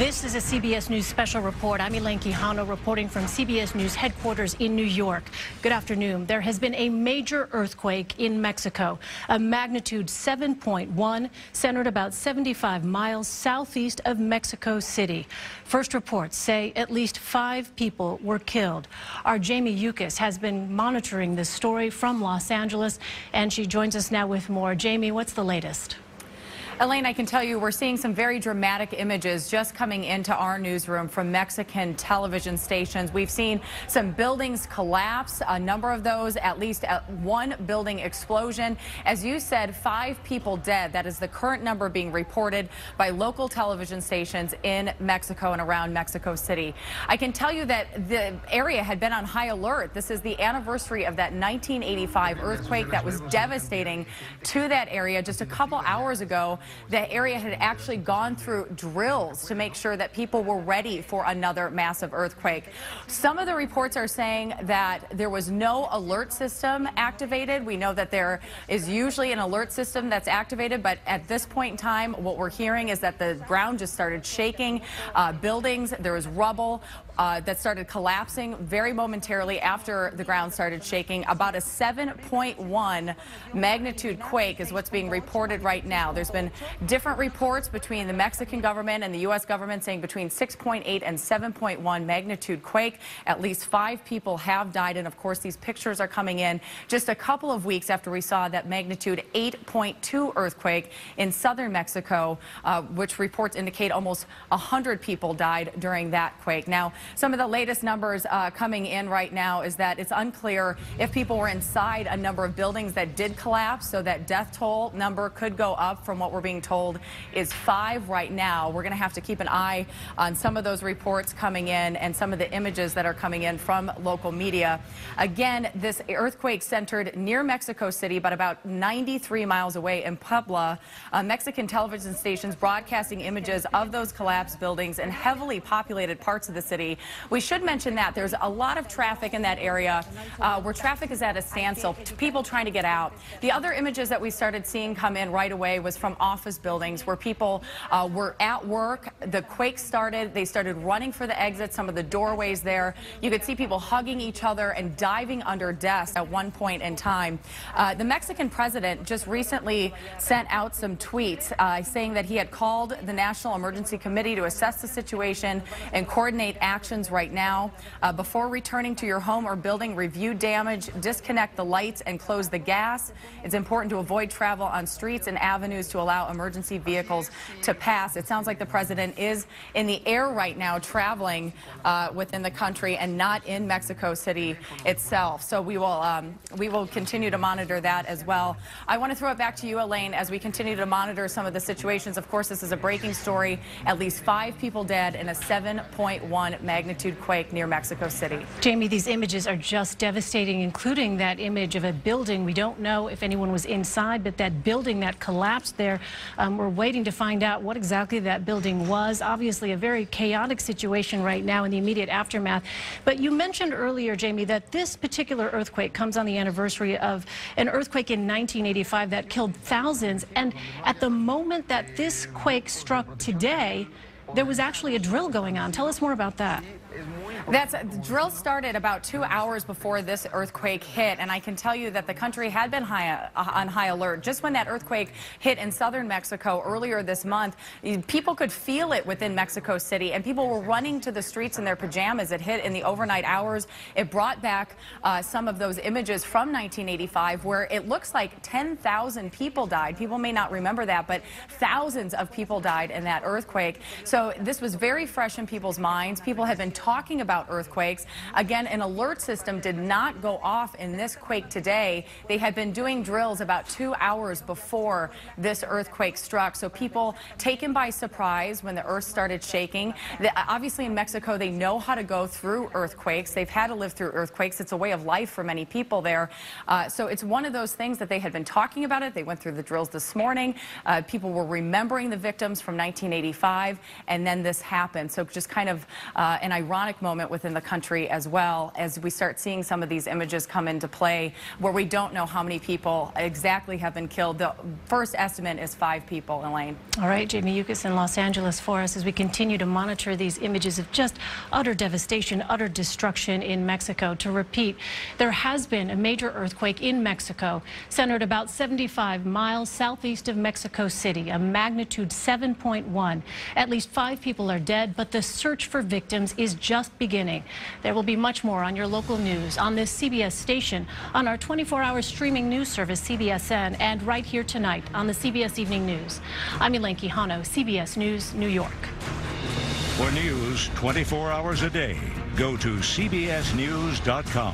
This is a CBS News special report. I'm Elaine Quijano reporting from CBS News headquarters in New York. Good afternoon. There has been a major earthquake in Mexico, a magnitude 7.1, centered about 75 miles southeast of Mexico City. First reports say at least 5 people were killed. Our Jamie Yukas has been monitoring this story from Los Angeles, and she joins us now with more. Jamie, what's the latest? Elaine, I can tell you we're seeing some very dramatic images just coming into our newsroom from Mexican television stations. We've seen some buildings collapse, a number of those, at least one building explosion. As you said, 5 people dead. That is the current number being reported by local television stations in Mexico and around Mexico City. I can tell you that the area had been on high alert. This is the anniversary of that 1985 earthquake that was devastating to that area. Just a couple hours ago, the area had actually gone through drills to make sure that people were ready for another massive earthquake. Some of the reports are saying that there was no alert system activated. We know that there is usually an alert system that's activated, but at this point in time, what we're hearing is that the ground just started shaking. Buildings, there was rubble that started collapsing very momentarily after the ground started shaking. About a 7.1 magnitude quake is what's being reported right now. There's been different reports between the Mexican government and the U.S. government saying between 6.8 and 7.1 magnitude quake. At least 5 people have died, and of course these pictures are coming in just a couple of weeks after we saw that magnitude 8.2 earthquake in southern Mexico, which reports indicate almost 100 people died during that quake. Now, some of the latest numbers coming in right now is that it's unclear if people were inside a number of buildings that did collapse, so that death toll number could go up from what we're being told is 5 right now. We're going to have to keep an eye on some of those reports coming in and some of the images that are coming in from local media. Again, this earthquake centered near Mexico City, but about 93 miles away in Puebla. Mexican television stations broadcasting images of those collapsed buildings in heavily populated parts of the city. We should mention that there's a lot of traffic in that area where traffic is at a standstill, people trying to get out. The other images that we started seeing come in right away was from office buildings where people were at work. The quake started. They started running for the exits, some of the doorways there. You could see people hugging each other and diving under desks at one point in time. The Mexican president just recently sent out some tweets saying that he had called the National Emergency Committee to assess the situation and coordinate actions right now. Before returning to your home or building, review damage, disconnect the lights, and close the gas. It's important to avoid travel on streets and avenues to allow emergency vehicles to pass. It sounds like the president is in the air right now traveling within the country and not in Mexico City itself. So we will continue to monitor that as well. I want to throw it back to you, Elaine, as we continue to monitor some of the situations. Of course, this is a breaking story. At least 5 people dead in a 7.1 magnitude quake near Mexico City. Jamie, these images are just devastating, including that image of a building. We don't know if anyone was inside, but that building that collapsed there, we're waiting to find out what exactly that building was. Obviously, a very chaotic situation right now in the immediate aftermath. But you mentioned earlier, Jamie, that this particular earthquake comes on the anniversary of an earthquake in 1985 that killed thousands. And at the moment that this quake struck today, there was actually a drill going on. Tell us more about that. The drill started about 2 hours before this earthquake hit, and I can tell you that the country had been on high alert. Just when that earthquake hit in southern Mexico earlier this month, people could feel it within Mexico City, and people were running to the streets in their pajamas. It hit in the overnight hours. It brought back some of those images from 1985 where it looks like 10,000 people died. People may not remember that, but thousands of people died in that earthquake. So this was very fresh in people's minds. People had been talking about earthquakes. Again, an alert system did not go off in this quake today. They had been doing drills about 2 hours before this earthquake struck. So people taken by surprise when the earth started shaking. Obviously in Mexico, they know how to go through earthquakes. They've had to live through earthquakes. It's a way of life for many people there. So it's one of those things that they had been talking about it. They went through the drills this morning. People were remembering the victims from 1985, and then this happened. So just kind of an ironic moment moment within the country as well, as we start seeing some of these images come into play where we don't know how many people exactly have been killed. The first estimate is 5 people, Elaine. All right, Jamie Yukas in Los Angeles for us as we continue to monitor these images of just utter devastation, utter destruction in Mexico. To repeat, there has been a major earthquake in Mexico, centered about 75 miles southeast of Mexico City, a magnitude 7.1. At least 5 people are dead, but the search for victims is just beginning. There will be much more on your local news, on this CBS station, on our 24-hour streaming news service, CBSN, and right here tonight on the CBS Evening News. I'm Elaine Quijano, CBS News, New York. For news 24 hours a day, go to cbsnews.com.